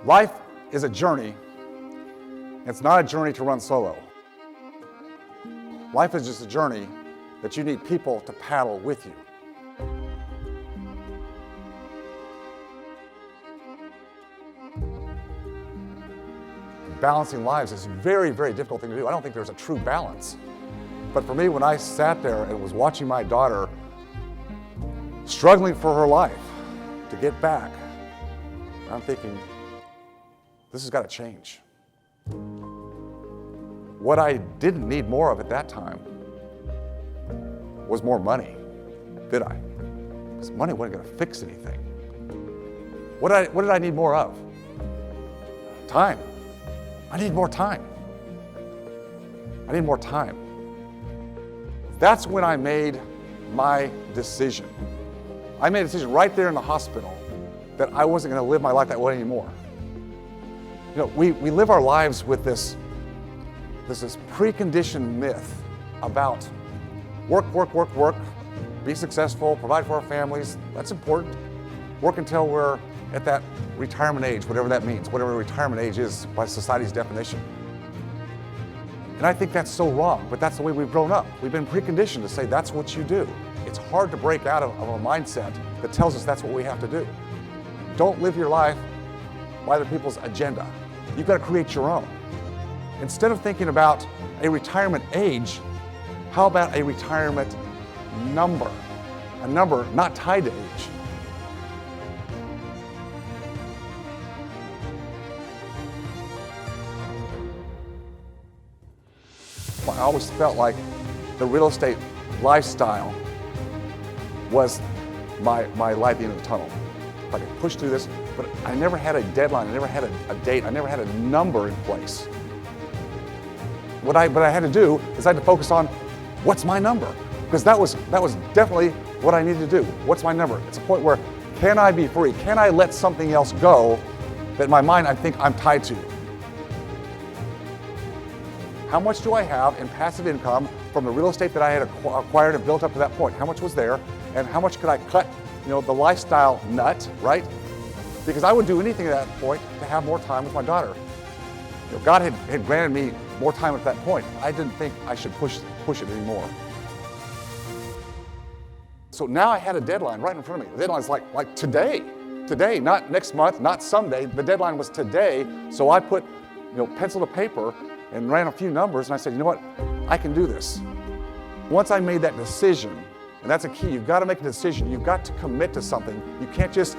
Life is a journey. It's not a journey to run solo. Life is just a journey that you need people to paddle with you. Balancing lives is a very, very difficult thing to do. I don't think there's a true balance. But for me, when I sat there and was watching my daughter struggling for her life to get back, I'm thinking, this has got to change. What I didn't need more of at that time was more money, did I? Because money wasn't going to fix anything. What did I need more of? Time. I need more time. I need more time. That's when I made my decision. I made a decision right there in the hospital that I wasn't going to live my life that way anymore. You know, we live our lives with this preconditioned myth about work, be successful, provide for our families. That's important. Work until we're at that retirement age, whatever that means, whatever retirement age is by society's definition. And I think that's so wrong, but that's the way we've grown up. We've been preconditioned to say that's what you do. It's hard to break out of a mindset that tells us that's what we have to do. Don't live your life by other people's agenda. You've got to create your own. Instead of thinking about a retirement age, how about a retirement number? A number not tied to age. I always felt like the real estate lifestyle was my light at the end of the tunnel. If I could push through this, but I never had a deadline, I never had a date, I never had a number in place. What I had to do is I had to focus on what's my number, because that was definitely what I needed to do. What's my number? It's a point where, can I be free? Can I let something else go that in my mind I think I'm tied to? How much do I have in passive income from the real estate that I had acquired and built up to that point? How much was there? And how much could I cut, the lifestyle nut, right? Because I would do anything at that point to have more time with my daughter. God had granted me more time at that point. I didn't think I should push it anymore. So now I had a deadline right in front of me. The deadline's like today, not next month, not someday. The deadline was today. So I put, pencil to paper and ran a few numbers, and I said, you know what, I can do this. Once I made that decision, and that's a key, you've got to make a decision, you've got to commit to something. You can't just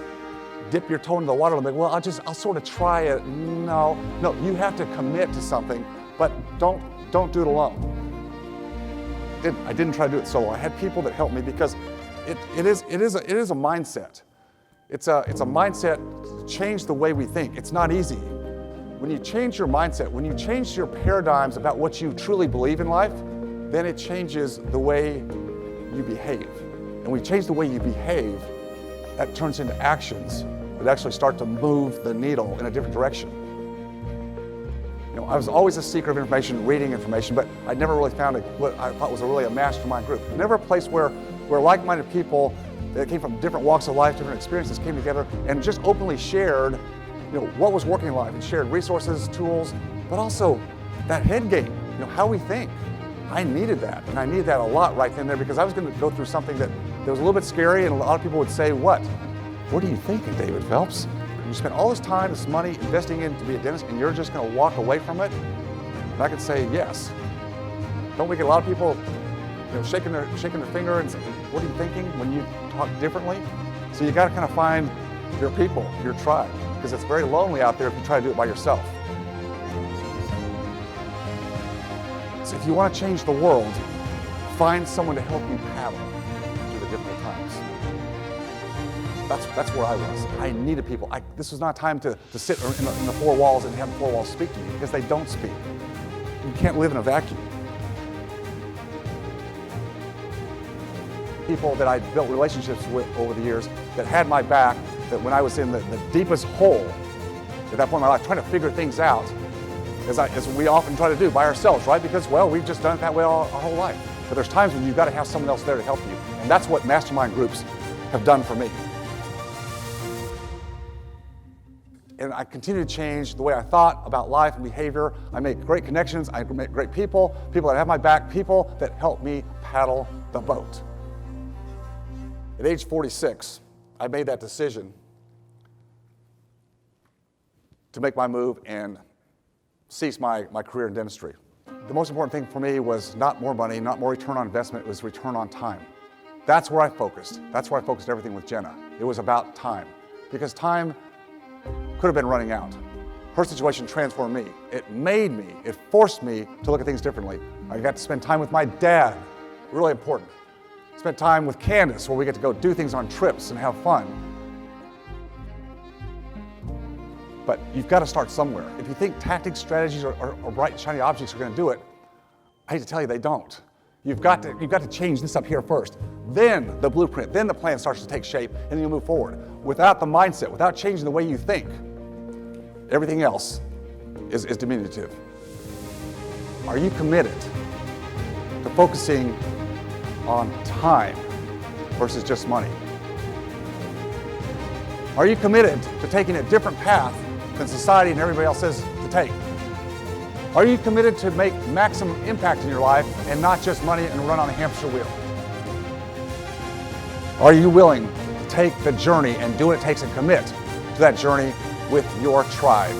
dip your toe into the water and be, well, I'll sort of try it. No, you have to commit to something, but don't do it alone. I didn't try to do it solo. I had people that helped me because it is a mindset. It's a mindset to change the way we think. It's not easy. When you change your mindset, when you change your paradigms about what you truly believe in life, then it changes the way you behave. And when you change the way you behave, that turns into actions that actually start to move the needle in a different direction. I was always a seeker of information, reading information, but I never really found what I thought was really a mastermind group. Never a place where like-minded people that came from different walks of life, different experiences came together and just openly shared what was working in life, and shared resources, tools, but also that head game, how we think. I needed that, and I needed that a lot right then and there because I was going to go through something that was a little bit scary, and a lot of people would say, what are you thinking, David Phelps? You spent all this time, this money investing in to be a dentist, and you're just going to walk away from it? And I could say, yes. Don't we get a lot of people shaking their finger and saying, what are you thinking when you talk differently? So you got to kind of find your people, your tribe, because it's very lonely out there if you try to do it by yourself. So if you want to change the world, find someone to help you paddle through the difficult times. That's where I was. I needed people. This was not time to sit in the four walls and have the four walls speak to me, because they don't speak. You can't live in a vacuum. People that I built relationships with over the years that had my back, that when I was in the deepest hole at that point in my life, trying to figure things out, as we often try to do by ourselves, right? Because, well, we've just done it that way our whole life. But there's times when you've got to have someone else there to help you. And that's what mastermind groups have done for me. and I continue to change the way I thought about life and behavior. I make great connections, I make great people, people that have my back, people that help me paddle the boat. At age 46, I made that decision to make my move and cease my career in dentistry. The most important thing for me was not more money, not more return on investment, it was return on time. That's where I focused. That's where I focused everything with Jenna. It was about time, because time could have been running out. Her situation transformed me. It made me, it forced me to look at things differently. I got to spend time with my dad, really important. Spent time with Candace, where we get to go do things on trips and have fun. But you've got to start somewhere. If you think tactics, strategies, or bright, shiny objects are going to do it, I hate to tell you, they don't. You've got to change this up here first. Then the blueprint, then the plan starts to take shape, and then you move forward. Without the mindset, without changing the way you think, everything else is diminutive. Are you committed to focusing on time versus just money? Are you committed to taking a different path than society and everybody else says to take? Are you committed to make maximum impact in your life and not just money and run on a hamster wheel? Are you willing to take the journey and do what it takes and commit to that journey with your tribe?